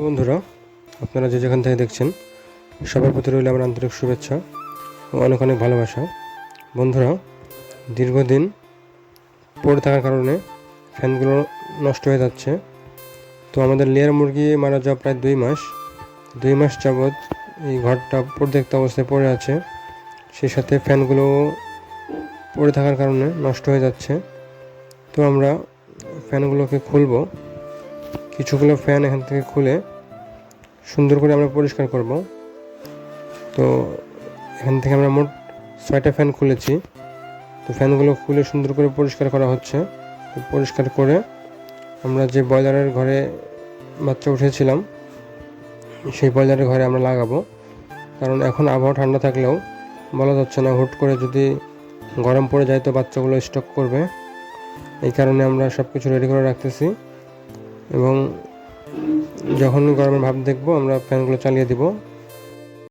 বন্ধুরা, আপনারা যে যেখান থেকে দেখছেন সবার প্রতি রইল আমার আন্তরিক শুভেচ্ছা ও অনেক অনেক ভালোবাসা। বন্ধুরা, দীর্ঘদিন পড়ে থাকার কারণে ফ্যানগুলো নষ্ট হয়ে যাচ্ছে। তো আমাদের লেয়ার মুরগি মারা যাওয়া প্রায় 2 মাস যাবৎ এই ঘরটা পরিত্যক্ত অবস্থায় পড়ে আছে। সেই সাথে ফ্যানগুলো পড়ে থাকার কারণে নষ্ট হয়ে যাচ্ছে। তো আমরা ফ্যানগুলোকে খুলব, কিছুগুলো ফ্যান এখান থেকে খুলে সুন্দর করে আমরা পরিষ্কার করব। তো এখান থেকে আমরা মোট 6টা ফ্যান খুলেছি। তো ফ্যানগুলো খুলে সুন্দর করে পরিষ্কার করা হচ্ছে। পরিষ্কার করে আমরা যে ব্রয়লারের ঘরে বাচ্চা উঠেছিলাম সেই ব্রয়লারের ঘরে আমরা লাগাবো। কারণ এখন আবহাওয়া ঠান্ডা থাকলেও বলা যাচ্ছে না, হুট করে যদি গরম পড়ে যায় তো বাচ্চাগুলো স্টক করবে। এই কারণে আমরা সব কিছু রেডি করে রাখতেছি এবং যখন গরমের ভাব দেখবো আমরা ফ্যানগুলো চালিয়ে দিব।